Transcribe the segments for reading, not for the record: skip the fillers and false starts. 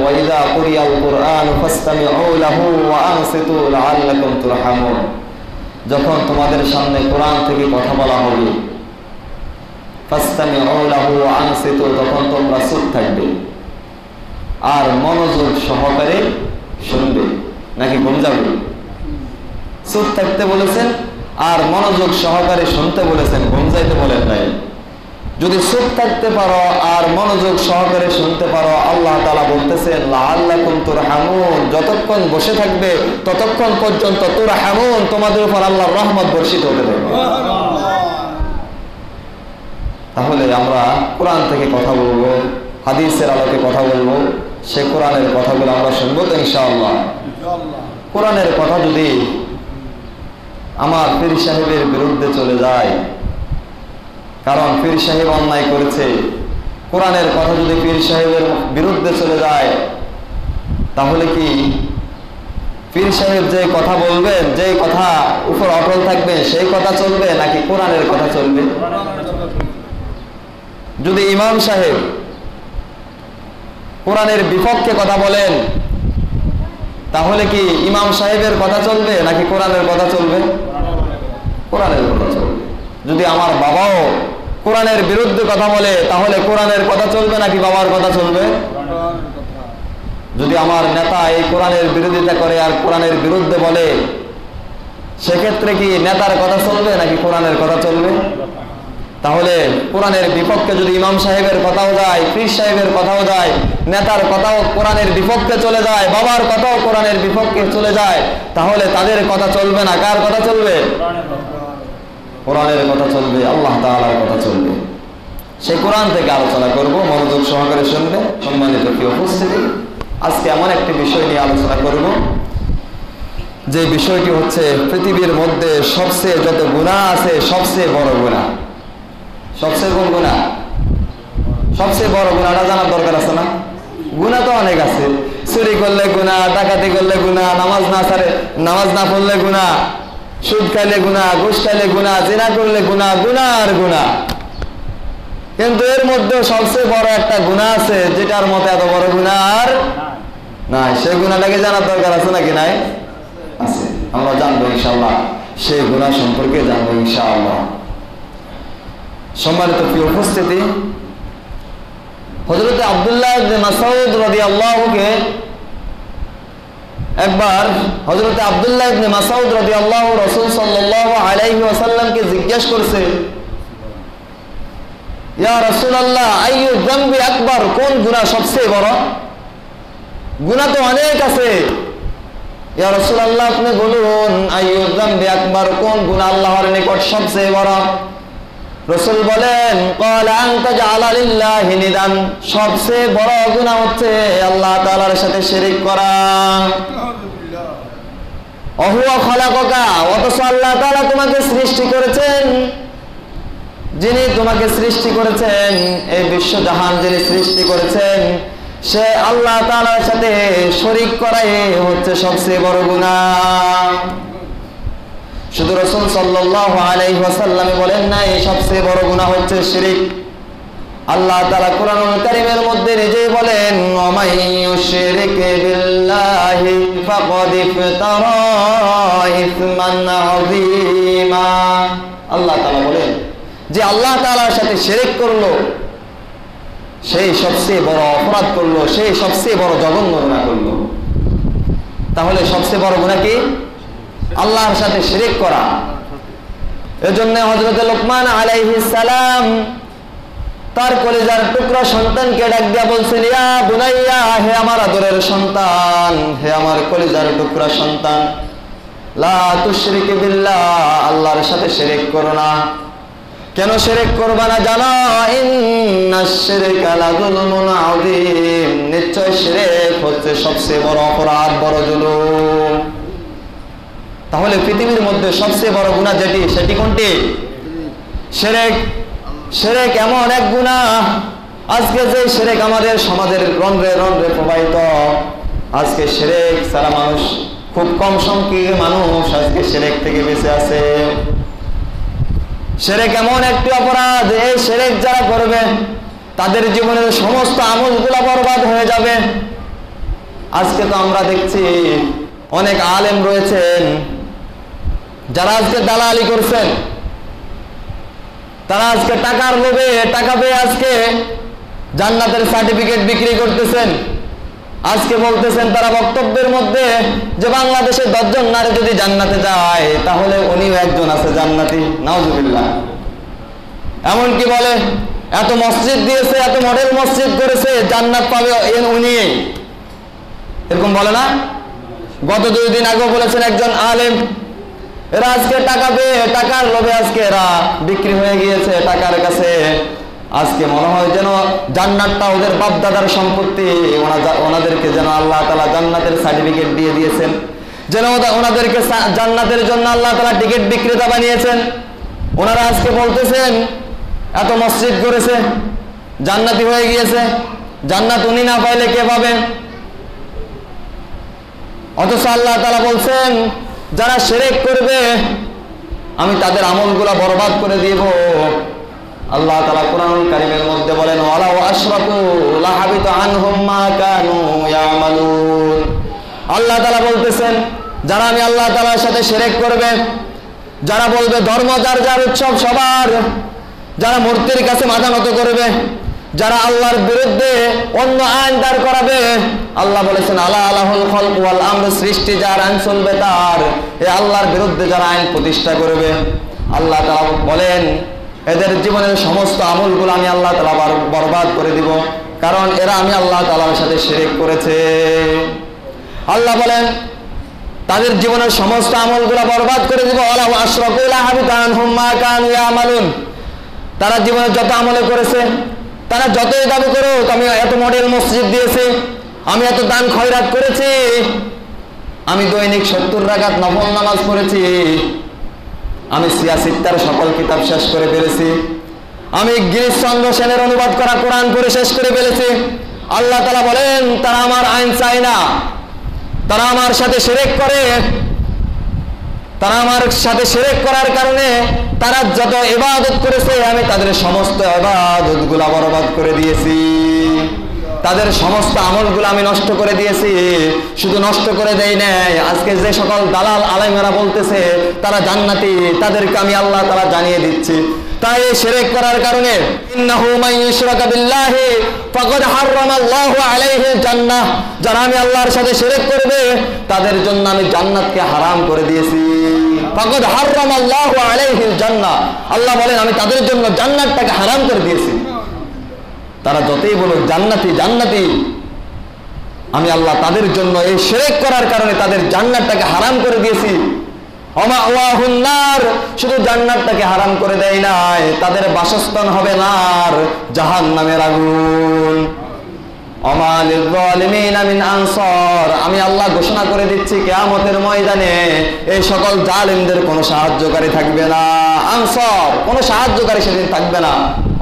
ওয়াইদা কুরিয়াল কুরআন ফাসতামিউ লাহু ওয়া আনসিতু লাআল্লাকুম তুরহামুন। যখন তোমাদের সামনে কোরআন থেকে কথা বলা হবে, ফাসতামিউ লাহু ওয়া আনসিতু, তখন তোমরা চুপ থাকবে আর মনোযোগ সহকারে শুনবে। নাকি ঘুম যাবে? চুপ থাকতে বলেছেন আর মনোযোগ সহকারে শুনতে বলেছেন, ঘুম যাইতে বলেন নাই। যদি চুপ থাকতে পারো আর মনোযোগ সহকারে শুনতে পারো, আল্লাহ তাআলা বলতেছেন লাআল্লাকুম তুরহামুন, যতক্ষণ বসে থাকবে ততক্ষণ পর্যন্ত তুরহামুন, তোমাদের উপর আল্লাহর রহমত বর্ষিত হতে থাকবে। তাহলে আমরা কোরআন থেকে কথা বলবো, হাদিসের আলোকে কথা বলবো, সে কোরআনের কথাগুলো আমরা শুনবো তো ইনশাআল্লাহ। কোরআনের কথা যদি আমার পীর সাহেবের বিরুদ্ধে চলে যায়, কারণ পীর সাহেব অন্যায় করেছে, কোরআনের কথা যদি পীর সাহেবের বিরুদ্ধে চলে যায়, তাহলে কি পীর সাহেব যে কথা বলবেন, যে কথা উপর অটল থাকবেন, সেই কথা চলবে নাকি কোরআনের কথা চলবে? যদি ইমাম সাহেব কোরআনের বিপক্ষে কথা বলেন, তাহলে কি ইমাম সাহেবের কথা চলবে নাকি কোরআনের কথা চলবে? কোরআনের কথা চলবে। যদি আমার বাবাও কোরআনের বিরুদ্ধে কথা বলে, তাহলে কোরআনের কথা চলবে নাকি বাবার কথা চলবে? যদি আমার নেতা এই কোরআনের বিরোধিতা করে আর কোরআনের বিরুদ্ধে বলে, সেক্ষেত্রে কি নেতার কথা চলবে নাকি কোরআনের কথা চলবে? তাহলে কোরআনের বিপক্ষে যদি ইমাম সাহেবের কথাও যায়, পীর সাহেবের কথাও যায়, নেতার কথাও কোরআনের বিপক্ষে চলে যায়, বাবার কথাও কোরআনের বিপক্ষে চলে যায়, তাহলে তাদের কথা চলবে না, কার কথা চলবে? কোরআনের কথা চলবে, আল্লাহ তাআলার কথা চলবে। সেই কোরআন থেকে আলোচনা করব, মনোযোগ সহকারে শুনবে। সম্মানিত প্রিয় উপস্থিতি, আজকে এমন একটি বিষয় নিয়ে আলোচনা করব, যে বিষয়টি হচ্ছে পৃথিবীর মধ্যে সবচেয়ে যত গুনাহ আছে, সবচেয়ে বড় গুনাহ। সবচেয়ে কোন গুনাহ? সবচেয়ে বড় গুনাহটা জানার দরকার আছে না? গুনাহ তো অনেক আছে, চুরি করলে গুনাহ, ডাকাতি করলে গুনাহ, নামাজ না পড়লে গুনাহ, সুদ খাইলে গুনাহ, ঘুষ খাইলে গুনাহ, জিনা করলে গুনাহ, গুনাহ আর গুনাহ। কিন্তু এর মধ্যে সবচেয়ে বড় একটা গুনাহ আছে, যেটার মতো এত বড় গুনাহ আর নাই। সেই গুনাহটাকে জানার দরকার আছে নাকি নাই? আছে। আমরা জানবো ইনশাআল্লাহ, সেই গুনাহ সম্পর্কে জানবো ইনশাআল্লাহ। সম্মানিত প্রিয় উপস্থিতি, হযরত আব্দুল্লাহ ইবনে মাসউদ রাদিয়াল্লাহুকে একবার হযরত আব্দুল্লাহ ইবনে মাসউদ রাদিয়াল্লাহু রাসূল সাল্লাল্লাহু আলাইহি ওয়াসাল্লামকে জিজ্ঞেস করছে, ইয়া রাসূলুল্লাহ আইয়ু যামবি আকবার, কোন গুনাহ সবচেয়ে বড়? গুনাহ তো অনেক আছে, ইয়া রাসূলুল্লাহ আপনি বলুন আইয়ু যামবি আকবার, কোন গুনাহ আল্লাহর নিকট সবচেয়ে বড়? রাসূল বলেন, ক্বালা আনতা জাআলা লিল্লাহি নিদান, সবচেয়ে বড় গুনাহ হচ্ছে আল্লাহ তাআলার সাথে শিরক করা। অহুয়া খালাকাকা, অথচ আল্লাহ তাআলা তোমাকে সৃষ্টি করেছেন, যিনি তোমাকে সৃষ্টি করেছেন, এই বিশ্ব জাহান যিনি সৃষ্টি করেছেন, সে আল্লাহ তাআলার সাথে শরীক করাই হচ্ছে সবচেয়ে বড় গুনাহ। শুধু রাসূল সাল্লাল্লাহু আলাইহি ওয়াসাল্লাম বলেন নাই সবচেয়ে বড় গুনাহ হচ্ছে শিরক। আল্লাহ তাআলা কোরআনুল কারীমের মধ্যে নিজেই বলেন, ওয়া মান ইউশরিক বিল্লাহি ফাকাদ ইফতারা ইসমান আযীমা। আল্লাহ তাআলা বলেন যে আল্লাহ তাআলার সাথে শিরক করলো, সেই সবচেয়ে বড় অপরাধ করলো, সেই সবচেয়ে বড় জঘন্য গুনাহ করলো। তাহলে সবচেয়ে বড় গুনাহ কি? আল্লাহর সাথে শিরক করা। এজন্য হযরত লোকমান আলাইহিস সালাম তার কলিজার টুকরা সন্তানকে ডাক দিয়া বলছেন, ইয়া বুনাইয়া, হে আমার আদরের সন্তান, হে আমার কলিজার টুকরা সন্তান, লা তুশরিক বিল্লাহ, আল্লাহর সাথে শিরক করো না। কেন শিরক করবা না জানো? ইন্নাশ শিরকা লাযুলমুন আযীম, নিশ্চয় শিরক হচ্ছে সবচেয়ে বড় অপরাধ, বড় জুলুম। তাহলে পৃথিবীর মধ্যে সবচেয়ে বড় গুনাহ যেটি, সেটি কোনটি? শিরক। শিরক এমন এক গুনাহ, আজকে যে শিরক আমাদের সমাজের রন্ধ্রে রন্ধ্রে প্রবাহিত, আজকে শিরক ছাড়া মানুষ, খুব কম সংখ্যক মানুষ আজকে শিরক থেকে বেঁচে আছে। শিরক এমন একটি অপরাধ, এই শিরক যারা করবে তাদের জীবনের সমস্ত আমলগুলো বরবাদ হয়ে যাবে। আজকে তো আমরা দেখছি অনেক আলেম রয়েছেন যারা আজকে দালালি করছেন, তারা আজকে টাকার লোভে, টাকা পেয়ে আজকে জান্নাতের সার্টিফিকেট বিক্রি করতেছেন। আজকে বলতেছেন তারা বক্তব্যের মধ্যে যে বাংলাদেশে 10 জন নারী যদি জান্নাতে যায় তাহলে উনিও একজন আছে জান্নাতি। নাউজুবিল্লাহ। এমনকি বলে এত মসজিদ দিয়েছে, এত মডেল মসজিদ করেছে, জান্নাত পাবে উনি। এরকম বলে না? গত 2 দিন আগে বলেছেন একজন আলেম, এরা আজকে টাকা পেয়ে, টাকার লোভে আজকে এরা বিক্রি হয়ে গিয়েছে টাকার কাছে। আজকে মনে হয় যেন জান্নাতটা ওদের বাপ দাদার সম্পত্তি, ওনাদেরকে যেন আল্লাহ তাআলা জান্নাতের সার্টিফিকেট দিয়ে দিয়েছেন, যেন ওনাদেরকে জান্নাতের জন্য আল্লাহ তাআলা টিকিট বিক্রেতা বানিয়েছেন। ওনারা আজকে বলতেছেন এত মসজিদ করেছে, জান্নাতি হয়ে গিয়েছে, জান্নাত উনি না পাইলে কে পাবে? অথচ আল্লাহ তাআলা বলছেন যারা শিরক করবে আমি তাদের আমলগুলো বরবাদ করে দিব। আল্লাহ তাআলা কোরআনুল কারীমের মধ্যে বলেন ওয়ালা আশরাকু লাহাবিতা আনহুম মা কানু ইয়ামালুন। আল্লাহ তাআলা বলতেছেন যারা আমি আল্লাহ তাআলার সাথে শিরক করবে, যারা বলবে ধর্ম যার যার, উৎসব সবার, যারা মূর্তির কাছে মাথা নত করবে, যারা আল্লাহর বিরুদ্ধে অন্য আইন দাঁড় করাবে, আল্লাহ বলেছেন আলা আলাহুল খালক ওয়াল আমর, সৃষ্টি যার, আইন চলবে তার। এই আল্লাহর বিরুদ্ধে যারা আইন প্রতিষ্ঠা করবে, আল্লাহ তাআলা বলেন এদের জীবনের সমস্ত আমলগুলো আমি আল্লাহ তাআলা বরবাদ করে দিব, কারণ এরা আমি আল্লাহ তাআলার সাথে শিরক করেছে। আল্লাহ বলেন তাদের জীবনের সমস্ত আমলগুলো বরবাদ করে দিব। ওয়ালা আশরাকু লাহাবিতা আনহুম মা কানু ইয়ামালুন। তারা জীবনে যত আমলে করেছে, তারা যতই দাবি করুক আমি এত মডেল মসজিদ দিয়েছি, আমি এত দান খয়রাত করেছি, আমি দৈনিক 70 রাকাত নফল নামাজ পড়েছি, আমি সিয়াসিত্তার সকল কিতাব শেষ করে ফেলেছি, আমি গিরিশচন্দ্র সেনের অনুবাদ করা কোরআন পড়ে শেষ করে ফেলেছি। আল্লাহ তাআলা বলেন তারা আমার আইন চায় না, তারা আমার সাথে শিরক করে, তারা আমার সাথে শিরক করার কারণে তারা যত ইবাদত করেছে আমি তাদের সমস্ত ইবাদতগুলো বরবাদ করে দিয়েছি, তাদের সমস্ত আমলগুলো আমি নষ্ট করে দিয়েছি। শুধু নষ্ট করে দেই নাই, আজকে যে সকল দালাল আলেমেরা বলতেছে তারা জান্নাতি, তাদেরকে আমি আল্লাহ তাআলা জানিয়ে দিচ্ছি তাই শিরক করার কারণে ইন্নাহু মান ইশরাকা বিল্লাহি ফাকাদ হারামাল্লাহু আলাইহিল জান্নাহ, যারা আমি আল্লাহর সাথে শিরক করবে তাদের জন্য আমি জান্নাতকে হারাম করে দিয়েছি। ফাকাদ হারামাল্লাহু আলাইহিল জান্নাহ, আল্লাহ বলেন আমি তাদের জন্য জান্নাতটাকে হারাম করে দিয়েছি। তারা যতই বলুক জান্নাতি জান্নাতি, আমি আল্লাহ তাদের জন্য এই শিরক করার কারণে তাদের জান্নাতটাকে হারাম করে দিয়েছি। ওয়াহুন নার, শুধু জান্নাতটাকে হারাম করে দেয় নাই, তাদের বাসস্থান হবে নার, জাহান্নামের আগুন। ওমা লিয-যালিমিনা মিন আনসার, আমি আল্লাহ ঘোষণা করে দিচ্ছি কিয়ামতের ময়দানে এই সকল জালিমদের কোনো সাহায্যকারী থাকবে না। আনসার, কোনো সাহায্যকারী সেদিন থাকবে না।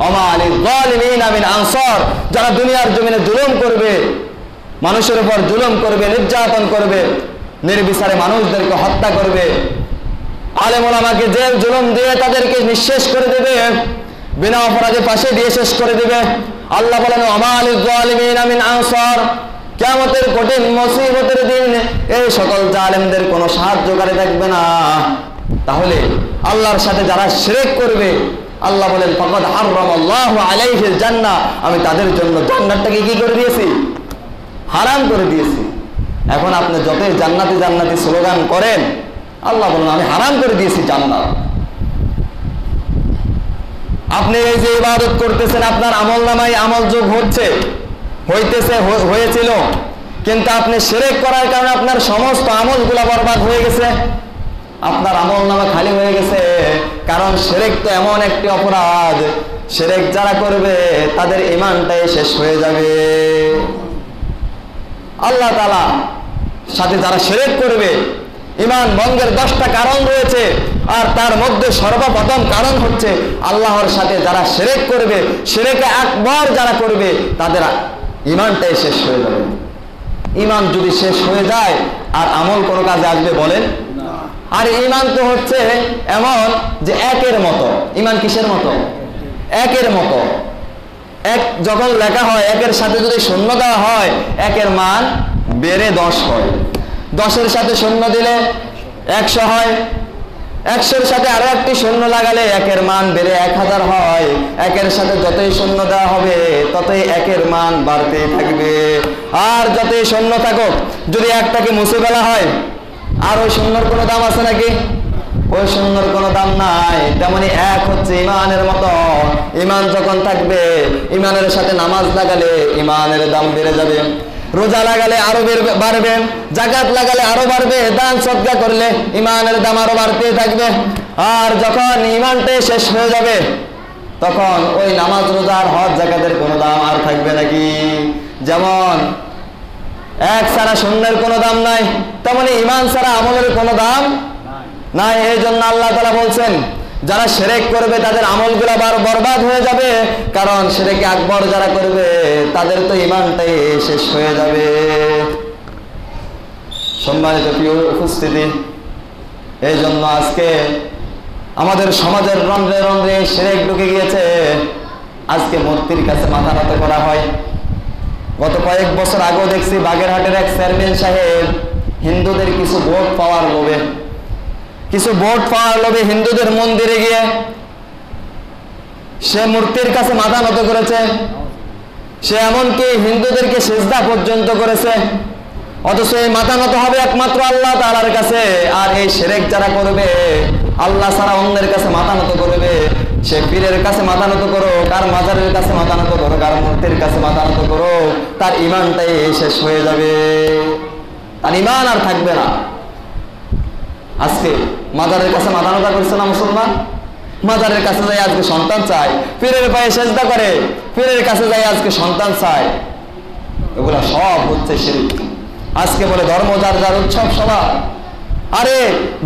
ওমা লিয-যালিমিনা মিন আনসার, যারা দুনিয়ার জমিনে জুলুম করবে, মানুষের উপর জুলুম করবে, নির্যাতন করবে, নির্বিচারে মানুষদেরকে হত্যা করবে, আলেম ওলামাকে জেল জুলুম দিয়ে তাদেরকে নিঃশেষ করে দেবে, বিনা অপরাধে ফাঁসি দিয়ে শেষ করে দেবে। আল্লাহ বলেন ওমা লিয-যালিমিনা মিন আনসার, কিয়ামতের কঠিন মুসিবতের দিন এই সকল জালেমদের কোনো সাহায্যকারী থাকবে না। তাহলে আল্লাহর সাথে যারা শিরক করবে, আল্লাহ বলেন ফাকাদ হারামাল্লাহু আলাইহিল জান্নাহ, আমি তাদের জন্য জান্নাতটাকে কি করে দিয়েছি? হারাম করে দিয়েছি। এখন আপনি যতই জান্নাতি জান্নাতি স্লোগান করেন, আল্লাহ বলেন আমি হারাম করে দিয়েছি জান্নাত। আপনি এই যে ইবাদত করতেছেন, আপনার আমল নামায় আমল যোগ হয়েছিল, কিন্তু আপনি শিরক করার কারণে আপনার সমস্ত আমলগুলো বরবাদ হয়ে গেছে, আপনার আমল নামা খালি হয়ে গেছে। কারণ শিরক তো এমন একটি অপরাধ, শিরক যারা করবে তাদের ঈমানটাই শেষ হয়ে যাবে। আল্লাহ তাআলা সাথে যারা শিরক করবে, ঈমান ভঙ্গের 10টা কারণ রয়েছে, আর তার মধ্যে সর্বপ্রথম কারণ হচ্ছে আল্লাহর সাথে যারা শিরক করবে, শিরকে আকবার যারা করবে তাদের ঈমানটাই শেষ হয়ে যাবে। ঈমান যদি শেষ হয়ে যায় আর আমল কোনো কাজে আসবে বলেন? আর ঈমান তো হচ্ছে এমন যে একের মতো। ঈমান কিসের মতো? একের মতো। এক যখন লেখা হয়, একের সাথে যদি শূন্য দেওয়া হয়, একের মান বেড়ে 10 হয়। 10-এর সাথে শূন্য দিলে 100 হয়। 100-এর সাথে আরো একটি শূন্য লাগালে 1-এর মান বেড়ে 1000 হয়। 1-এর সাথে যতই শূন্য দেওয়া হবে ততই 1-এর মান বাড়তেই থাকবে। আর যতই শূন্য থাকুক, যদি একটাকে মুছে ফেলা হয়, আর ওই শূন্যর কোনো দাম আছে নাকি? ওই শূন্যর কোনো দাম নাই। তেমনি এক হচ্ছে ইমানের মতো। ইমান যখন থাকবে, ইমানের সাথে নামাজ লাগালে ইমানের দাম বেড়ে যাবে, রোজা লাগালে আরো বাড়বে, যাকাত লাগালে আরো বাড়বে, দান সদকা করলে ইমানের দাম আরো বাড়তেই থাকবে। আর যখন ইমানটাই শেষ হয়ে যাবে তখন ওই নামাজ রোজা আর হজ যাকাতের কোনো দাম আর থাকবে নাকি? যেমন এক ছাড়া শূন্যের কোনো দাম নাই, তেমনি ইমান ছাড়া আমলের কোনো দাম নাই। এই জন্য আল্লাহ তাআলা বলছেন, যারা শিরক করবে তাদের আমলগুলো বরবাদ হয়ে যাবে, কারণ শিরকে আকবর যারা করবে তাদের তো ঈমানটাই শেষ হয়ে যাবে। সম্মানিত প্রিয় উপস্থিতি, এই জন্য আজকে আমাদের সমাজের রন্ধ্রে রন্ধ্রে শিরক ঢুকে গিয়েছে। আজকে মূর্তির কাছে মাথা নত করা হয়। গত কয়েক বছর আগেও দেখছি বাগেরহাটের এক চেয়ারম্যান সাহেব হিন্দুদের কিছু ভোট পাওয়ার লোভে হিন্দুদের মন্দিরে গিয়ে সে মূর্তির কাছে মাথা নত করেছে। সে এমনকি হিন্দুদেরকে সিজদা পর্যন্ত করেছে। অথচ এই মাথা নত হবে একমাত্র আল্লাহ তাআলার কাছে। আর এই শিরক যারা করবে, আল্লাহ ছাড়া অন্যের কাছে মাথা নত করবে, সে পীরের কাছে মাথা নত করো, কার মাজারের কাছে মাথা নত করো, কার মূর্তির কাছে মাথা নত করো, তার ঈমানটাই শেষ হয়ে যাবে, তার ঈমান আর থাকবে না। আজকে মাজারের কাছে মাথা নত করছে না মুসলমান? মাজারের কাছে যাই আজকে সন্তান চায়, পীরের পায়ে সেজদা করে, পীরের কাছে যাই আজকে সন্তান চায়। এগুলা সব হচ্ছে শিরক। আজকে বলে ধর্ম যার যার উৎসব সবার। আরে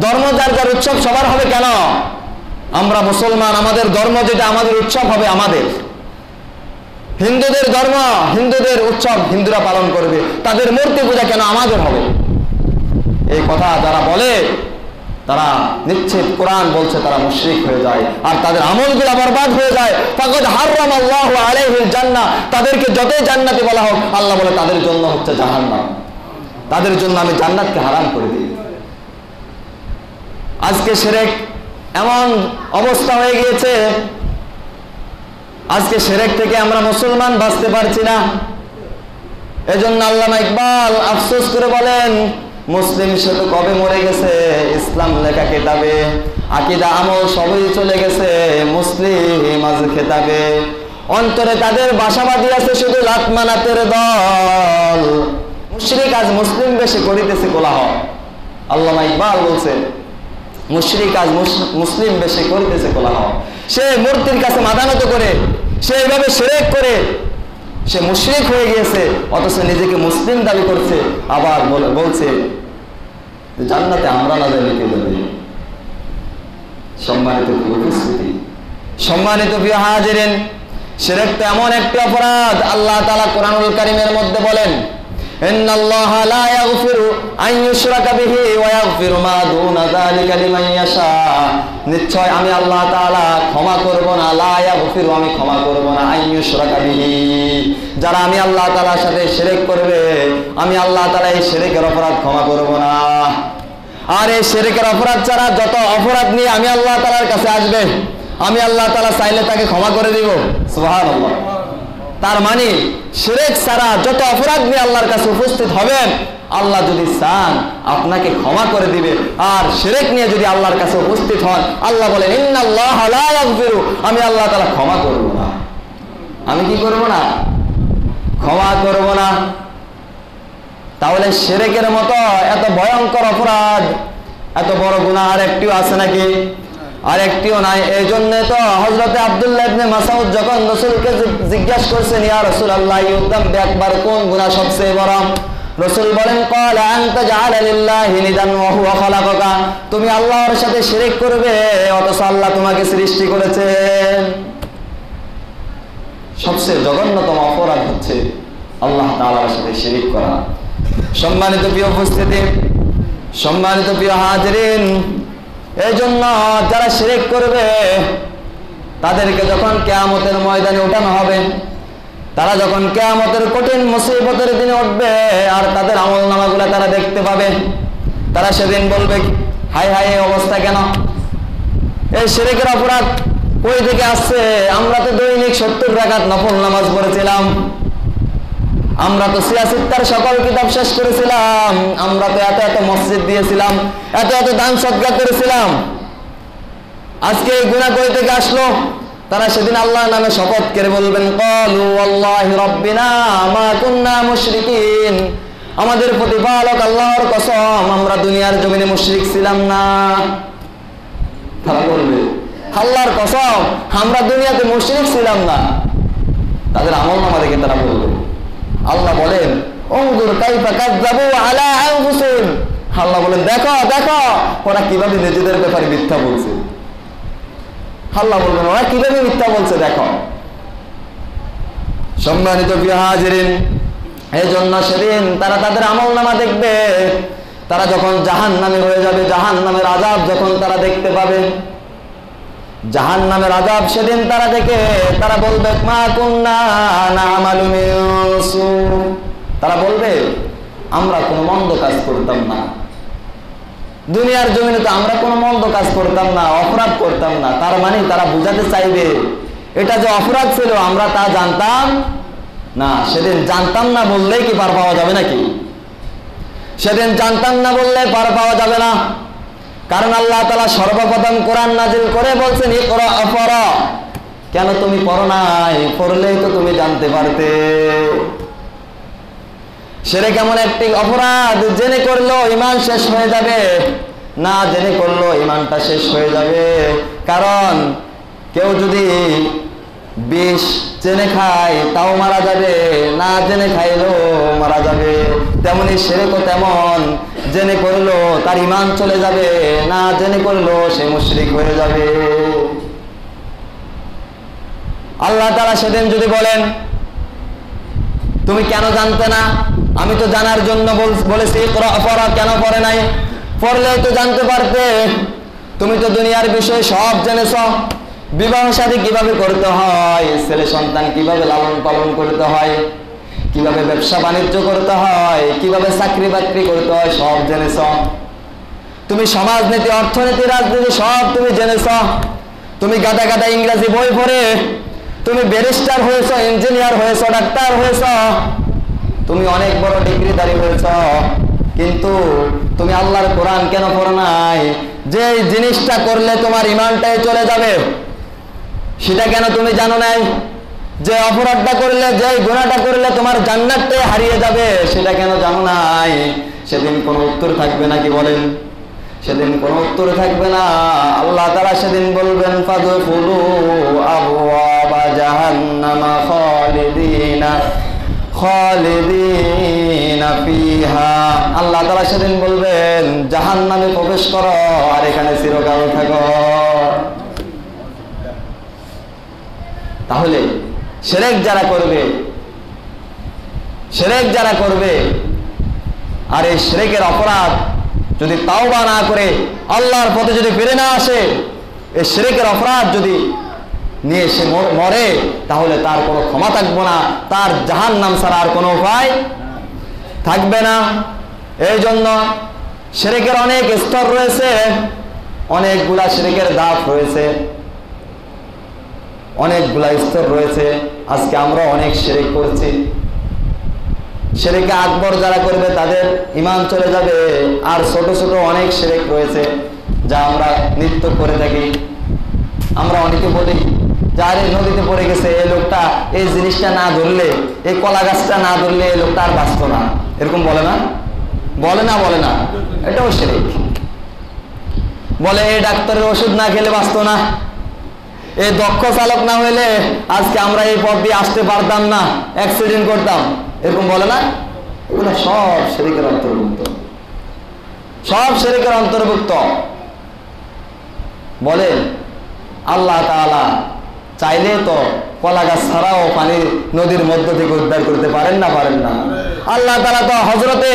ধর্ম যার যার উৎসব সবার হবে কেন? আমরা মুসলমান, আমাদের ধর্ম যেটা, আমাদের উৎসব হবে আমাদের। হিন্দুদের ধর্ম, হিন্দুদের উৎসব হিন্দুরা পালন করবে, তাদের মূর্তি পূজা কেন আমাদের হবে? এই কথা যারা বলে তারা নিশ্চিত কোরআন বলছে তারা মুশরিক হয়ে যায়, আর তাদের আমলগুলো বরবাদ হয়ে যায়। ফাকাদ হারামাল্লাহু আলাইহিল জান্নাহ, তাদেরকে যতই জান্নাতি বলা হোক, আল্লাহ বলে তাদের জন্য হচ্ছে জাহান্নাম, তাদের জন্য আমি জান্নাতকে হারাম করে দিই। আজকে শিরক এমন অবস্থা হয়ে গিয়েছে, আজকে শিরক থেকে আমরা মুসলমান বাঁচতে পারছি না। এজন্য আল্লামা ইকবাল আফসোস করে বলেন, মুসলিম শুধু কবে মরে গেছে, ইসলাম লেখা কিতাবে, আকীদা আমল সবই চলে গেছে মুসলিম আজ খেতাবে। অন্তরে তাদের বাসা বাঁধি আছে শুধু লাত মানাতের দল, মুশরিক আজ মুসলিম বেশে করিতেছে কোলাহল। আল্লামা ইকবাল বলছে, মুশরিক আজ মুসলিম বেশে করিতেছে কোলাহল। সে মূর্তির কাছে মাথা নত করে, সে এইভাবে শিরক করে সে মুশরিক হয়ে গিয়েছে, অথচ নিজেকে মুসলিম দাবি করছে, আবার বলছে জান্নাতে আমরা না যাই কে যাবে। সম্মানিত উপস্থিতি, সম্মানিত প্রিয় হাজিরিন, শিরক তো এমন একটি অপরাধ, আল্লাহ তাআলা কোরআনুল কারীমের মধ্যে বলেন, ইন্নাল্লাহা লা ইয়াগফিরু আন ইউশরাকা বিহি ওয়া ইয়াগফিরু মা দুনা যালিকা লিমান ইয়াশা, নিশ্চয় আমি আল্লাহ তাআলা ক্ষমা করব না, লা ইয়াগফিরু আমি ক্ষমা করব না, আন ইউশরাকা বিহি যারা আমি আল্লাহ তাআলার সাথে শিরক করবে, আমি আল্লাহ তাআলা এই শিরকের অপরাধ ক্ষমা করব না। আর এই শিরকের অপরাধ ছাড়া যত অপরাধ নিয়ে আমি আল্লাহ তাআলার কাছে আসবে, আমি আল্লাহ তাআলা চাইলে তাকে ক্ষমা করে দিব। সুবহানাল্লাহ। তার মানে শিরক ছাড়া যত অপরাধ নিয়ে আল্লাহর কাছে উপস্থিত হবেন, আল্লাহ যদি চান আপনাকে ক্ষমা করে দিবে। আর শিরক নিয়ে যদি আল্লাহর কাছে উপস্থিত হন, আল্লাহ বলেন ইন্নাল্লাহা লা ইয়াগফিরু, আমি আল্লাহ তাআলা ক্ষমা করব না। আমি কি করব না? ক্ষমা করব না। তাহলে শিরকের মতো এত ভয়ঙ্কর অপরাধ, এত বড় গুনাহ আর একটিও আছে নাকি? আর একটিও নাই। এই জন্য তো হযরতে আব্দুল্লাহ ইবনে মাসউদ যখন রাসূলকে জিজ্ঞাসা করছেন, ইয়া রাসূলুল্লাহ ইউযাম্বি আকবার, কোন গুনাহ সবচেয়ে বড়? রাসূল বলেন, ক্বালা আনতা জাআলা লিল্লাহি নিদান ওয়া হুয়া খালাকাকা, তুমি আল্লাহর সাথে শিরক করবে অথচ আল্লাহ তোমাকে সৃষ্টি করেছেন। সবচেয়ে জঘন্যতম অপরাধ হচ্ছে আল্লাহ তাআলার সাথে শিরক করা। সম্মানিত প্রিয় উপস্থিতি, সম্মানিত প্রিয় হাজিরিন, এই জন্য যারা শিরক করবে তাদেরকে যখন কিয়ামতের ময়দানে উঠানো হবে, তারা যখন কিয়ামতের কঠিন মুসিবতের দিনে উঠবে আর তাদের আমলনামাগুলো তারা দেখতে পাবে, তারা সেদিন বলবে, হায় হায় এই অবস্থা কেন? এই শিরকের অপরাধ কই থেকে আসছে? আমরা তো দৈনিক 70 রাকাত নফল নামাজ পড়েছিলাম, আমরা তো সিয়াসিত্তার সকল কিতাব শেষ করেছিলাম, আমরা তো এত এত মসজিদ দিয়েছিলাম, এত এত দান সদকা করেছিলাম, আজকে এই গুনাহ কই থেকে আসলো? তারা সেদিন আল্লাহর নামে শপথ করে বলবেন, ক্বালু ওয়াল্লাহি রাব্বিনা মা কুননা মুশরিকিন, আমাদের প্রতিপালক আল্লাহর কসম আমরা দুনিয়ার জমিনে মুশরিক ছিলাম না। তারা বলবে, আল্লাহর কসম আমরা দুনিয়াতে মুশরিক ছিলাম না। তাদের আমলনামা দেখে তারা বলবে, আল্লাহ বলেন, উনজুর কাইফা কাযযাবু আলা আনফুসিহিম, আল্লাহ বলেন দেখো দেখো ওরা কিভাবে নিজেদের ব্যাপারে মিথ্যা বলছে। আল্লাহ বলবেন ওরা কিভাবে মিথ্যা বলছে দেখো। সম্মানিত প্রিয় হাজিরিন, এই জন্য সেদিন তারা তাদের আমলনামা দেখবে, তারা যখন জাহান্নামী হয়ে যাবে, জাহান্নামের আযাব যখন তারা দেখতে পাবে, জাহান্নামের আযাব সেদিন তারা দেখে তারা বলবে, মা কুননা না'মালু মিন সু, তারা বলবে আমরা কোনো মন্দ কাজ করতাম না, দুনিয়ার জমিনে তো আমরা কোনো মন্দ কাজ করতাম না, অপরাধ করতাম না। তার মানে তারা বুঝাতে চাইবে এটা যে অপরাধ ছিল আমরা তা জানতাম না। সেদিন জানতাম না বললেই কি পার পাওয়া যাবে নাকি? সেদিন জানতাম না বললে পার পাওয়া যাবে না। কারণ আল্লাহ তাআলা সর্বপ্রথম কোরআন নাজিল করে বলছেন, ইকরা পড়ো। কেন তুমি পড়ো নাই? পড়লেই তো তুমি জানতে পারতে। শিরক এমন একটি অপরাধ, জেনে করলো ঈমান শেষ হয়ে যাবে, না জেনে করলো ঈমানটা শেষ হয়ে যাবে। কারণ কেউ যদি বিষ জেনে খায় তাও মারা যাবে, না জেনে খাইলেও মারা যাবে। তেমনি শিরকও তেমন, জেনে করলো তার ঈমান চলে যাবে, না জেনে করলো সে মুশরিক হয়ে যাবে। আল্লাহ তাআলা সেদিন যদি বলেন, তুমি কেন জানতে না? আমি তো জানার জন্য বলেছি, পড়া কেন পড়ে নাই? পড়লেই তো জানতে পারতে। তুমি তো দুনিয়ার বিষয় সব জেনেছ, বিবাহ শাদী কিভাবে করতে হয়, ছেলে সন্তান কিভাবে লালন পালন করতে হয়, কিভাবে ব্যবসা বাণিজ্য করতে হয়, কিভাবে চাকরি বাকরি করতে হয়, সব জেনেছ। তুমি সমাজনীতি, অর্থনীতি, রাজনীতি সব তুমি জেনেছ। তুমি গাদা গাদা ইংরেজি বই পড়ে তুমি ব্যারিস্টার হয়েছ, ইঞ্জিনিয়ার হয়েছ, ডাক্তার হয়েছ, তুমি অনেক বড় ডিগ্রিধারী হয়েছ, কিন্তু তুমি আল্লাহর কোরআন কেন পড়ো নাই? যে জিনিসটা করলে তোমার ঈমানটাই চলে যাবে সেটা কেন তুমি জানো নাই? যে অপরাধটা করলে, যে গুনাহটা করলে তোমার জান্নাতটাই হারিয়ে যাবে সেটা কেন জানো নাই? সেদিন কোনো উত্তর থাকবে নাকি বলেন? সেদিন কোনো উত্তর থাকবে না। আল্লাহ তাআলা সেদিন বলবেন, ফাদখুলু আবওয়াবা জাহান্নামা খালিদিনা ফিহা। আল্লাহ তাআলা সেদিন বলবেন, জাহান্নামে প্রবেশ করো আর এখানে চিরকাল থাকো। তাহলে শিরক যারা করবে আর এই শিরকের অপরাধ যদি তাওবা না করে আল্লাহর পথে যদি ফিরে না আসে, এই শিরকের অপরাধ যদি নিয়ে সে মরে, তাহলে তার কোনো ক্ষমা থাকবে না, তার জাহান্নাম ছাড়া আর কোনো উপায় থাকবে না। এই জন্য শিরকের অনেক স্তর রয়েছে, অনেকগুলা শিরকের ধাপ রয়েছে, অনেকগুলা স্তর রয়েছে। আজকে আমরা অনেক শিরক করছি। শিরকে আকবর যারা করবে তাদের ঈমান চলে যাবে, আর ছোট ছোট অনেক শিরক রয়েছে যা আমরা নিত্য করে থাকি। আমরা অনেকে বলি, যার নদীতে পড়ে গেছে এই লোকটা, এই জিনিসটা না ধরলে, এই কলা গাছটা না ধরলে এই লোকটা আর বাঁচত না, এরকম বলে না? বলে না? এটাও শিরক। বলে এই ডাক্তারের ওষুধ না খেলে বাঁচত না, এই দক্ষ চালক না হইলে আজকে আমরা এই পথ দিয়ে আসতে পারতাম না, অ্যাক্সিডেন্ট করতাম, এরকম বলে না? এগুলো সব শিরকের অন্তর্ভুক্ত, সব শিরকের অন্তর্ভুক্ত। বলেন আল্লাহ তাআলা চাইলে তো কলা গাছ ছাড়াও পানি নদীর মধ্য থেকে উদ্ধার করতে পারেন না? আল্লাহ তাআলা তো হযরতে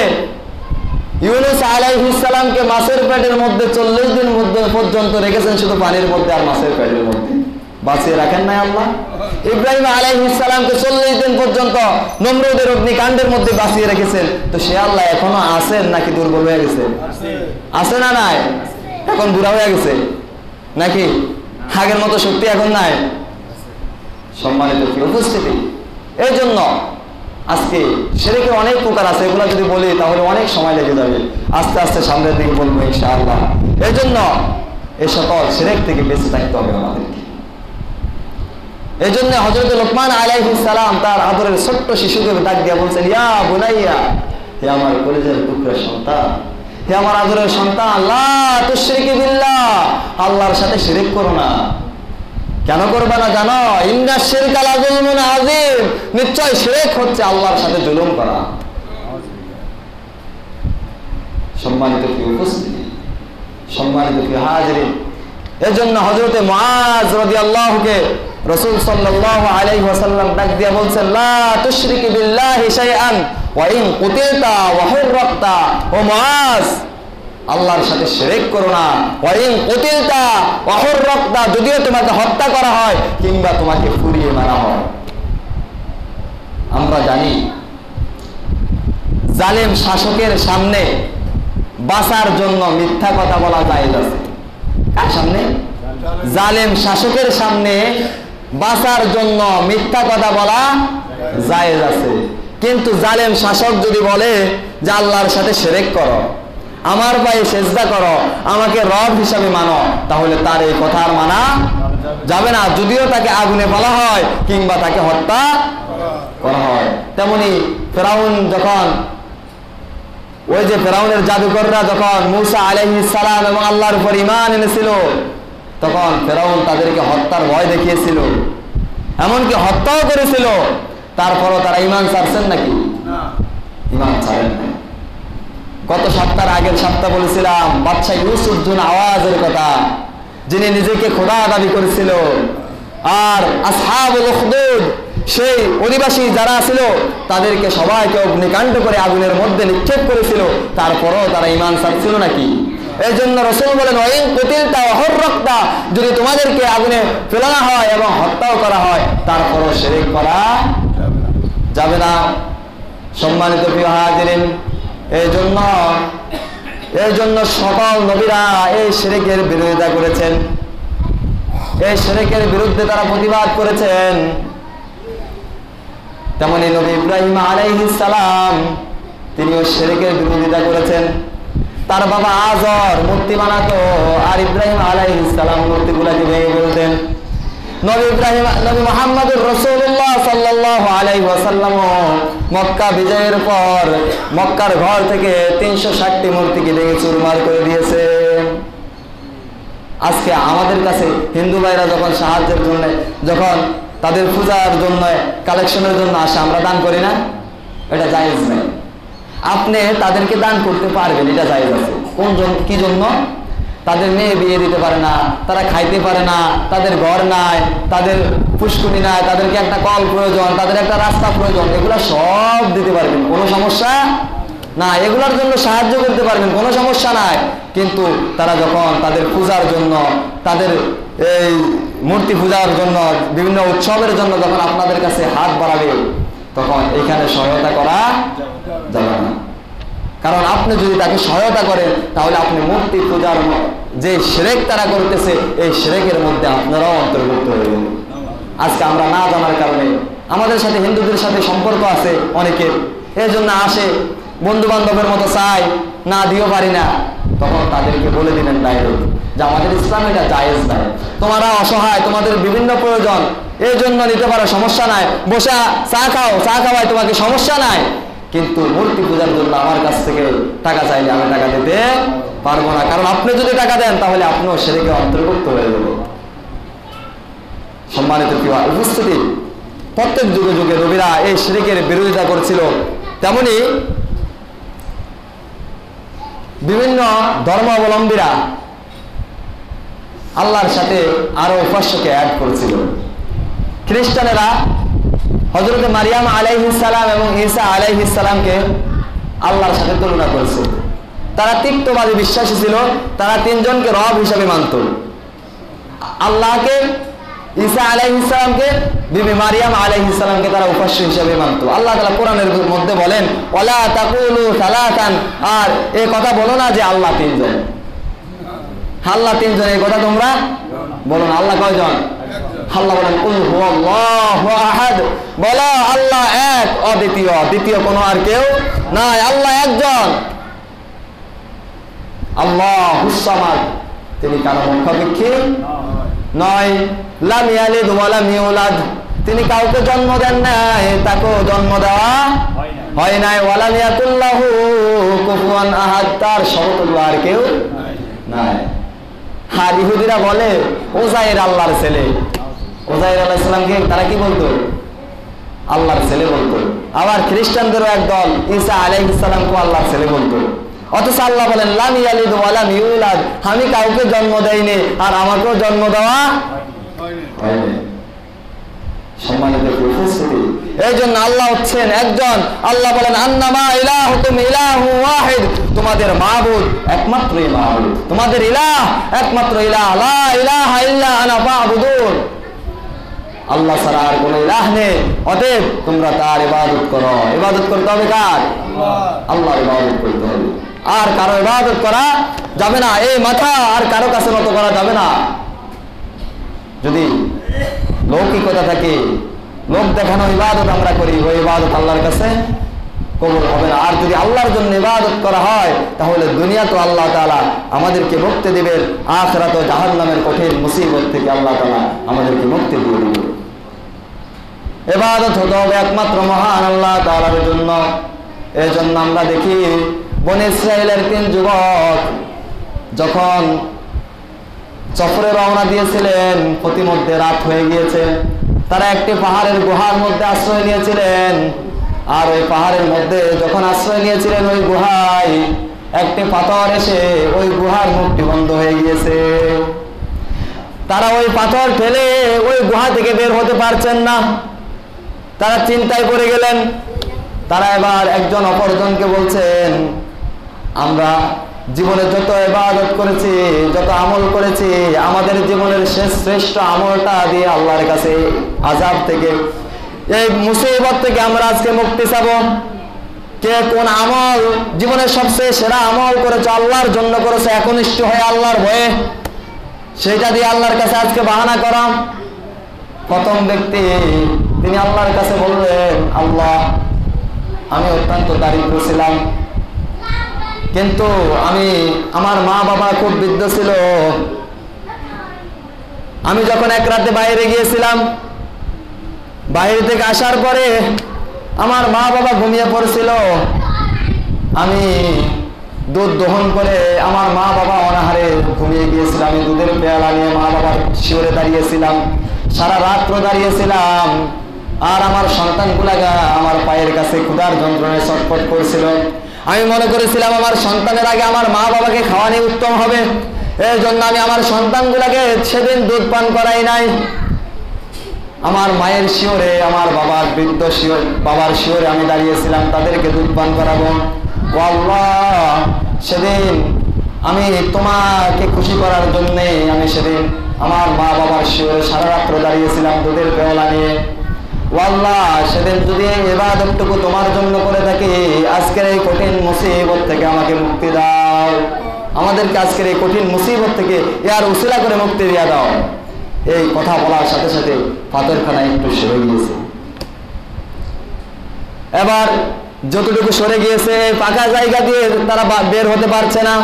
ইউনূস আলাইহিস সালামকে মাছের পেটের মধ্যে 40 দিন পর্যন্ত রেখেছেন শুধু পানির মধ্যে আর মাছের পেটের মধ্যে। বাঁচিয়ে রাখেন নাই আল্লাহ? ইব্রাহিম আলাইহিস সালামকে 40 দিন পর্যন্ত নমরুদের অগ্নিকাণ্ডের মধ্যে বাঁচিয়ে রেখেছেন। তো সে আল্লাহ এখনো আছেন নাকি দুর্বল হয়ে গেছে? আছে না নাই? এখন বুড়া হয়ে গেছে নাকি আগের মতো শক্তি এখন নাই? সম্মানিত কি উপস্থিতি, এই জন্য আজকে শিরকের অনেক প্রকার আছে, এগুলো যদি বলি তাহলে অনেক সময় লেগে যাবে। আস্তে আস্তে সামনের দিকে বলবো ইনশাআল্লাহ। এই জন্য এই সকল শিরক থেকে বেঁচে থাকতে হবে আমাদেরকে। এই জন্য হযরত লোকমান আলাইহিস সালাম তার আদরের ছোট্ট শিশুকে ডাক দিয়ে বলছেন, ইয়া বুনাইয়া, হে আমার কলিজার টুকরা সন্তান, হে আমার আদরের সন্তান, লা তুশরিকু বিল্লাহ, আল্লাহর সাথে শিরক করো না। কেন করবে না জানো? ইন্নাশ শিরকা লাযুলমুন আযীম, নিশ্চয় শিরক হচ্ছে আল্লাহর সাথে জুলুম করা। সম্মানিত কি উপস্থিতি, সম্মানিত কি হাজিরিন, এজন্য হযরতে মুআজ রাদিয়াল্লাহুকে রাসূল সাল্লাল্লাহু আলাইহি ওয়াসাল্লাম ডাক দিয়ে বলছেন, লা তুশরিকু বিল্লাহি শাইআন ওয়া ইন কুতিলতা ওয়া হুররাতা, ও মুআজ, আল্লাহর সাথে শিরক করো না। ওয়া ইন কুতিলতা ওয়া হুররাতা, যদিও তোমাকে হত্যা করা হয় কিংবা তোমাকে পুড়িয়ে মারা হয়। আমরা জানি জালেম শাসকের সামনে বাঁচার জন্য মিথ্যা কথা বলা জায়েজ আছে। কার সামনে? জালেম শাসকের সামনে বাঁচার জন্য মিথ্যা কথা বলা জায়েজ আছে। কিন্তু জালেম শাসক যদি বলে যে আল্লাহর সাথে শিরক করো, আমার পায়ে সেজদা করো, আমাকে রব হিসাবে মানো, তাহলে তার এই কথা আর মানা যাবে না, যদিও তাকে আগুনে ফেলা হয় কিংবা তাকে হত্যা করা হয়। তেমনি ফেরাউন যখন, ওই যে ফেরাউনের জাদুকররা যখন মূসা আলাইহিস সালাম এবং আল্লাহর উপর ঈমান এনেছিল, তখন ফেরাউন তাদেরকে হত্যার ভয় দেখিয়েছিল, এমনকি হত্যাও করেছিল। তারপরও তারা ঈমান ছাড়ছেন নাকি? ঈমান ছাড়েন না। গত সপ্তাহের আগের সপ্তাহ বলেছিলাম বাদশা ইউসুফ জুন আওয়াজের কথা, যিনি নিজেকে খোদা দাবি করেছিল। আর আসহাবুল উখদুদ, সেই অধিবাসী যারা ছিল তাদেরকে সবাইকে অগ্নিকাণ্ড করে আগুনের মধ্যে নিক্ষেপ করেছিল, তারপরও তারা ঈমান ছাড়ছিল নাকি? এই জন্য রাসূল বলেন, ওয়াইন কুতিলতা ওয়া হুররাতা, যদি তোমাদেরকে আগুনে ফেলানো হয় এবং হত্যাও করা হয়, তারপরও শিরক করা যাবে না। সম্মানিত প্রিয় হাজিরিন, এই জন্য সকল নবীরা এই শিরকের বিরোধিতা করেছেন, এই শিরকের বিরুদ্ধে তারা প্রতিবাদ করেছেন। তেমনি নবী ইব্রাহিম আলাইহিস সালাম, তিনিও শিরকের বিরোধিতা করেছেন। তার বাবা আজর মূর্তি বানাতো, আর ইব্রাহিম আলাইহিস সালাম মূর্তিগুলোকে ভেঙে ফেলতেন। নবী মুহাম্মদুর রাসূলুল্লাহ সাল্লাল্লাহু আলাইহি ওয়াসাল্লাম মক্কা বিজয়ের পর মক্কার ঘর থেকে 360টি মূর্তিকে ভেঙে চুরমার করে দিয়েছেন। আজকে আমাদের কাছে হিন্দু ভাইরা যখন সাহায্যের জন্য, যখন তাদের পূজার জন্য, কালেকশনের জন্য আসে, আমরা দান করি না? এটা জায়েজ নাই। আপনি তাদেরকে দান করতে পারবেন, এটা জায়েজ আছে। কি জন্য? তাদের মেয়ে বিয়ে দিতে পারে না, তারা খাইতে পারে না, তাদের ঘর নাই, তাদের পুষ্কুনি নাই, তাদেরকে একটা কল প্রয়োজন, তাদের একটা রাস্তা প্রয়োজন, এগুলা সব দিতে পারবেন, কোনো সমস্যা না। এগুলোর জন্য সাহায্য করতে পারবেন, কোনো সমস্যা নাই। কিন্তু তারা যখন তাদের পূজার জন্য, তাদের এই মূর্তি পূজার জন্য, বিভিন্ন উৎসবের জন্য যখন আপনাদের কাছে হাত বাড়াবে, তখন এখানে সহায়তা করা যাবে না। কারণ আপনি যদি তাকে সহায়তা করেন, তাহলে আপনি মূর্তি পূজার যে শিরক তারা করতেছে, এই শিরকের মধ্যে আপনারাও অন্তর্ভুক্ত হয়ে গেলেন। আজকে আমরা না জানার কারণে আমাদের সাথে হিন্দুদের সাথে সম্পর্ক আছে অনেকের, এই জন্য আসে, বন্ধু বান্ধবের মতো চাই, না দিও পারি না, তখন তাদেরকে বলে দিলেন ডাইরেক্ট যে আমাদের ইসলাম এটা জায়েজ নাই, তোমরা অসহায়, তোমাদের বিভিন্ন প্রয়োজন, এই জন্য নিতে পারো, সমস্যা নাই, বসে চা খাও, চা খাওয়ায় তোমাকে, সমস্যা নাই। কিন্তু মূর্তি পূজার জন্য আমার কাছ থেকে টাকা চাইলে আমি টাকা দিতে পারবো না, কারণ আপনি যদি টাকা দেন তাহলে আপনিও শিরকে অন্তর্ভুক্ত হয়ে যাবেন। সম্মানিত প্রিয় উপস্থিতি, প্রত্যেক যুগে যুগে নবীরা এই শিরকের বিরোধিতা করছিল। তেমনি বিভিন্ন ধর্মাবলম্বীরা আল্লাহর সাথে আরো উপাস্যকে অ্যাড করেছিল। খ্রিস্টানেরা হযরত মারিয়াম আলাইহিস সালাম এবং ঈসা আলাইহিস সালামকে আল্লাহর সাথে তুলনা করেছে। তারা তিক্তবাদী বিশ্বাসী ছিল, তারা তিনজনকে রব হিসেবে মানত। আল্লাহকে ঈসা আলাইহিস সালামকে, বিবি মারিয়াম আলাইহিস সালামকে তারা উপাস্য হিসেবে মানত। আল্লাহ তাআলা কোরআনের মধ্যে বলেন ওয়ালা তাকুলু সালাতান, আর এই কথা বলো না যে আল্লাহ তিনজন। আল্লাহ তিনজন এই কথা তোমরা বলো না। আল্লাহ কয়জন? আল্লাহ বলেন কুল হুয়াল্লাহু আহাদ, বলো আল্লাহ এক, অদ্বিতীয়, দ্বিতীয় কোনো আর কেউ নাই, আল্লাহ একজন। আল্লাহুস সামাদ, তিনি কারো মুখাপেক্ষী নয়। লাম ইয়ালিদ ওয়া লাম ইউলাদ, তিনি কাউকে জন্ম দেন নাই, তাকেও জন্ম দেওয়া হয় নাই। ওয়া লাম ইয়াকুল লাহু কুফুয়ান আহাদ, তার সমতুল্য আর কেউ নাই। আর ইহুদিরা বলে উযাইর আল্লাহর ছেলে। উযাইর আলাইহিস সালামকে তারা কি বলতো? আল্লাহর ছেলে বলতো। আবার খ্রিস্টানদেরও একদল ঈসা আলাইহিস সালামকে আল্লাহর ছেলে বলতো। অথচ আল্লাহ বলেন লাম ইয়ালিদ ওয়া লাম ইউলাদ, আমি কাউকে জন্ম দেইনি আর আমাকেও জন্ম দেওয়া হয়নি। সম্মানিত উপস্থিতি, এই জন্য আল্লাহ হচ্ছেন একজন। আল্লাহ বলেন আন্নামা ইলাহুকুম ইলাহু ওয়াহিদ, তোমাদের মাবুদ একমাত্রই মাবুদ, তোমাদের ইলাহ একমাত্র ইলাহ, লা ইলাহা ইল্লা আনা ফাবুদুন, আল্লাহ ছাড়া আর কোনো ইলাহ নেই, অতএব তোমরা তার ইবাদত করো। ইবাদত করতে হবে কার? আল্লাহর ইবাদত করতে হবে। আর কারো ইবাদত করা যাবে না, এই মাথা আর কারো কাছে মতো করা যাবে না। যদি লৌকিকতা থাকে, লোক দেখানো ইবাদত আমরা করি, ওই ইবাদত আল্লাহর কাছে কবুল হবে না। আর যদি আল্লাহর জন্য ইবাদত করা হয়, তাহলে দুনিয়া তো আল্লাহ তাআলা আমাদেরকে মুক্তি দিবেন, আখিরাত ও জাহান্নামের কঠিন মুসিবত থেকে আল্লাহ তাআলা আমাদেরকে মুক্তি দিয়ে দিবেন। ইবাদত হতে হবে একমাত্র মহান আল্লাহ তাআলার জন্য। এই জন্য আমরা দেখি বনী ইসরাইলের 3 যুবক যখন সফরে রওনা দিয়েছিলেন, প্রতিমধ্যে রাত হয়ে গিয়েছে, তারা একটি পাহাড়ের গুহার মধ্যে আশ্রয় নিয়েছিলেন। আর ওই পাহাড়ের মধ্যে যখন আশ্রয় নিয়েছিলেন, ওই গুহায় একটি পাথর এসে ওই গুহার মুখটি বন্ধ হয়ে গিয়েছে। তারা ওই পাথর ফেলে ওই গুহা থেকে বের হতে পারছেন না। তারা চিন্তায় পড়ে গেলেন। তারা এবার একজন অপরজনকে বলছেন, আমরা জীবনে যত ইবাদত করেছি, যত আমল করেছি, আমাদের জীবনের শ্রেষ্ঠ আমলটা দিয়ে আল্লাহর কাছে আযাব থেকে, এই মুসিবত থেকে আমরা আজকে মুক্তি চাবো। কে কোন আমল জীবনের সবচেয়ে সেরা আমল করেছে, আল্লাহর জন্য করেছে, একনিষ্ঠ হয়ে আল্লাহর ভয়ে, সেটা দিয়ে আল্লাহর কাছে আজকে বাহানা করা। প্রথম ব্যক্তি তিনি আল্লাহর কাছে বললেন, আল্লাহ, আমি অত্যন্ত দারিদ্র ছিলাম, কিন্তু আমার মা বাবা খুব বৃদ্ধ ছিল। আমি যখন এক রাতে বাইরে গিয়েছিলাম, বাইরে থেকে আসার পরে আমার মা বাবা ঘুমিয়ে পড়ছিল। আমি দুধ দহন করে আমার মা বাবা অনাহারে ঘুমিয়ে গিয়েছিল। আমি দুধের পেয়ালা নিয়ে মা বাবার শিওরে দাঁড়িয়েছিলাম, সারা রাত্র দাঁড়িয়েছিলাম। আর আমার সন্তানগুলা আমার পায়ের কাছে ক্ষুধার যন্ত্রণায় ছটফট করছিল। আমি মনে করেছিলাম আমার সন্তানের আগে আমার মা বাবাকে খাওয়ানি উত্তম হবে। এই জন্য আমি আমার সন্তানগুলাকে সেদিন দুধ পান করাই নাই। আমার মায়ের শিওরে, আমার বাবার বৃদ্ধ বাবার শিওরে আমি দাঁড়িয়েছিলাম, তাদেরকে দুধ পান করাবো। ও আল্লাহ, সেদিন আমি তোমাকে খুশি করার জন্য আমি সেদিন আমার মা বাবার শিওরে সারা রাত্র দাঁড়িয়েছিলাম দুধের পেয়ালা নিয়ে। ও আল্লাহ, সেদিন যদি এই ইবাদতটুকু তোমার জন্য করে থাকি, আজকের এই কঠিন মুসিবত থেকে আমাকে মুক্তি দাও। আমাদেরকে আজকের এই কঠিন মুসিবত থেকে ইয়ার উসিলা করে মুক্তি দিয়ে দাও। এই কথা বলার সাথে সাথে পাথরখানা একটু সরে গিয়েছে। এবার যতটুকু সরে গিয়েছে, ফাঁকা জায়গা দিয়ে তারা বের হতে পারছে না।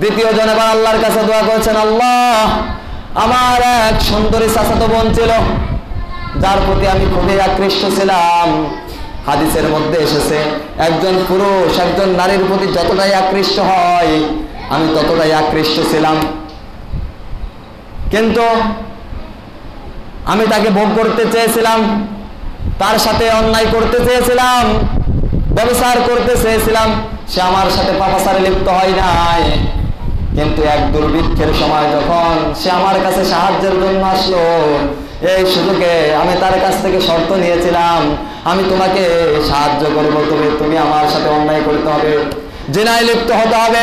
দ্বিতীয় জন এবার আল্লাহর কাছে দোয়া করছেন, আল্লাহ, আমার এক সুন্দরী চাচাতো বোন ছিল, যার প্রতি আমি খুবই আকৃষ্ট ছিলাম। হাদিসের মধ্যে এসেছে, একজন পুরুষ একজন নারীর প্রতি যতটাই আকৃষ্ট হয়, আমি ততটাই আকৃষ্ট ছিলাম। কিন্তু আমি তাকে ভোগ করতে চেয়েছিলাম, তার সাথে অন্যায় করতে চেয়েছিলাম, ব্যভিচার করতে চেয়েছিলাম। সে আমার সাথে পাপাচারে লিপ্ত হয় নাই, কিন্তু এক দুর্ভিক্ষের সময় যখন সে আমার কাছে সাহায্যের জন্য আসলো, এই সুযোগে আমি তার কাছ থেকে শর্ত নিয়েছিলাম, আমি তোমাকে সাহায্য করবো, তবে তুমি আমার সাথে অন্যায় করতে হবে, জিনায় লিপ্ত হতে হবে।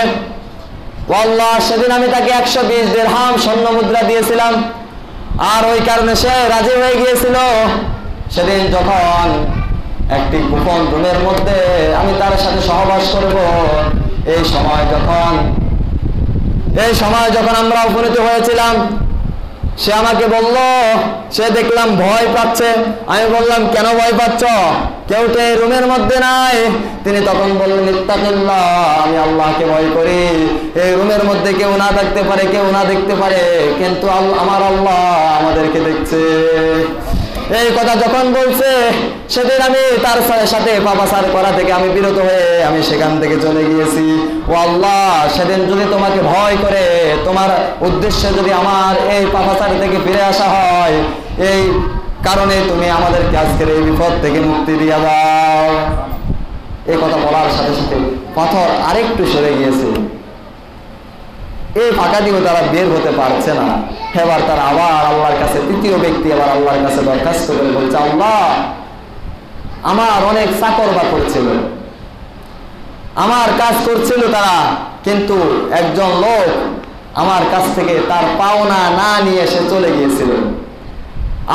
আল্লাহ, সেদিন আমি তাকে 120 দিরহাম স্বর্ণ মুদ্রা দিয়েছিলাম। আর ওই কারণে সে রাজি হয়ে গিয়েছিল। সেদিন যখন একটি গোপন রুমের মধ্যে আমি তার সাথে সহবাস করব, এই সময় যখন আমরা উপনীত হয়েছিলাম, সে আমাকে বলল, সে দেখলাম ভয় পাচ্ছে। আমি বললাম, কেন ভয় পাচ্ছ? কেউ তো এই রুমের মধ্যে নাই। তিনি তখন বললেন, ইত্তাকিল্লাহ, আমি আল্লাহকে ভয় করি। এই রুমের মধ্যে কেউ না থাকতে পারে, কেউ না দেখতে পারে, কিন্তু আমার আল্লাহ আমাদেরকে দেখছে। এই কথা যখন বলছে, সেদিন আমি তার সাথে পাপাচার করা থেকে আমি বিরত হয়ে আমি সেখান থেকে চলে গিয়েছি। ও আল্লাহ, সেদিন যদি তোমাকে ভয় করে তোমার উদ্দেশ্যে যদি আমার এই পাপাচার থেকে ফিরে আসা হয়, এই কারণে তুমি আমাদেরকে আজকের এই বিপদ থেকে মুক্তি দিয়ে দাও। এই কথা বলার সাথে সাথে পাথর আরেকটু সরে গিয়েছে। এই ফাঁকা দিয়েও তারা বের হতে পারছে না। এবার তারা আবার আল্লাহর কাছে, তৃতীয় ব্যক্তি আবার আল্লাহর কাছে দরখাস্ত করে বলছে, আল্লাহ, আমার অনেক চাকর বাকর ছিল, আমার কাজ করছিল তারা, কিন্তু একজন লোক আমার কাছ থেকে তার পাওনা না নিয়ে সে চলে গিয়েছিল।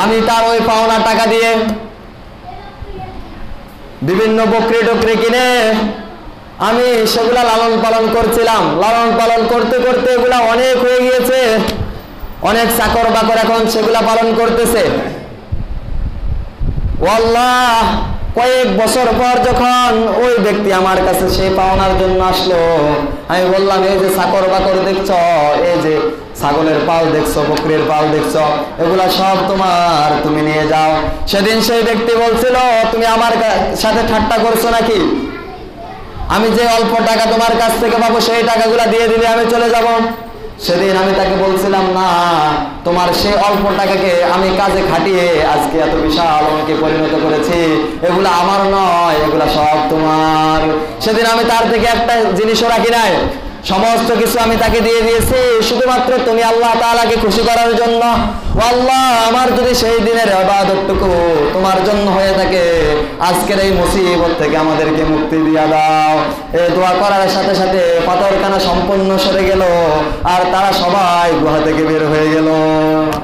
আমি তার ওই পাওনা টাকা দিয়ে বিভিন্ন বকরি টকরি কিনে আমি সেগুলা লালন পালন করছিলাম। লালন পালন করতে করতে এগুলা অনেক হয়ে গিয়েছে, অনেক চাকর বাকর এখন সেগুলা পালন করতেছে। আল্লাহ, কয়েক বছর পর যখন ওই ব্যক্তি আমার কাছে সেই পাওনার জন্য আসলো, আমি বললাম, এই যে চাকর বাকর দেখছ, এই যে ছাগলের পাল দেখছো, বকরির পাল দেখছো, এগুলা সব তোমার, তুমি নিয়ে যাও। সেদিন সেই ব্যক্তি বলছিল, তুমি আমার সাথে ঠাট্টা করছো নাকি? আমি যে অল্প টাকা তোমার কাছ থেকে পাবো সেই টাকাগুলা দিয়ে দিলে আমি চলে যাব। সেদিন আমি তাকে বলছিলাম, না, তোমার সেই অল্প টাকাকে আমি কাজে খাটিয়ে আজকে এত বিশাল অঙ্কে পরিণত করেছি, এগুলা আমার নয়, এগুলা সব তোমার। সেদিন আমি তার থেকে একটা জিনিসও রাখি নাই, সমস্ত কিছু আমি তাকে দিয়ে দিয়েছি শুধুমাত্র তুমি আল্লাহ তাআলাকে খুশি করার জন্য। আল্লাহ, আমার যদি সেই দিনের ইবাদতটুকু তোমার জন্য হয়ে থাকে, আজকের এই মুসিবত থেকে আমাদেরকে মুক্তি দিয়ে দাও। এই দোয়া করার সাথে সাথে পাথরখানা সম্পূর্ণ সরে গেল, আর তারা সবাই গুহা থেকে বের হয়ে গেল।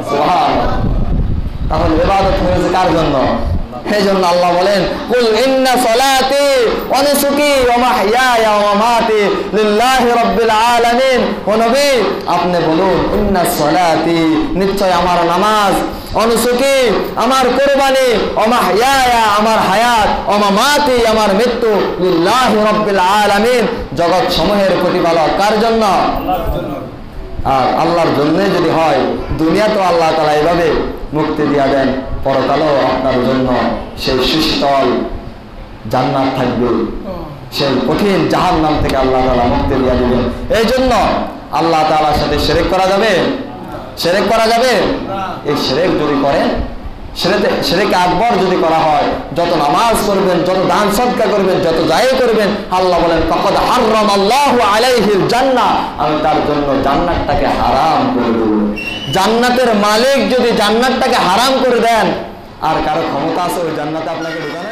সুবহানাল্লাহ। তাহলে ইবাদত হয়েছে কার জন্য? সেই জন্য আল্লাহ বলেন, কুল ইন্না সলাতি ওয়া নুসুকি ওয়া মাহইয়ায়া ওয়া মামাতি লিল্লাহি রাব্বিল আলামিন। ও নবী, আপনি বলুন, ইন্না সলাতি, নিশ্চয় আমার নামাজ, ওয়া নুসুকি, আমার কুরবানি, ওয়া মাহইয়ায়া, আমার হায়াত, ওয়া মামাতি, আমার মৃত্যু, লিল্লাহি রাব্বিল আলামিন, জগৎ সমূহের প্রতিপালক কার জন্য? আল্লাহর জন্য। আর আল্লাহর জন্য যদি হয়, দুনিয়া তো আল্লাহ তাআলা এইভাবে মুক্তি দিয়া দেন, পরকালও আপনার জন্য সেই সুশীতল জান্নাত থাকবে, সেই কঠিন জাহান্নাম থেকে আল্লাহ তাআলা মুক্তি দিয়া দিবেন। এই জন্য আল্লাহ তাআলার সাথে শিরক করা যাবে? শিরক করা যাবে? এই শিরক যদি করেন, শিরক আকবর যদি করা হয়, যত নামাজ করবেন, যত দান সদকা করবেন, যত যাই করবেন, আল্লাহ বলেন, ফাকাদ হারামাল্লাহু আলাইহিল জান্নাহ, আমি তার জন্য জান্নাতটাকে হারাম করে দেব। জান্নাতের মালিক যদি জান্নাতটাকে হারাম করে দেন, আর কারো ক্ষমতা আছে ওই জান্নাতে আপনাকে ঢোকানোর?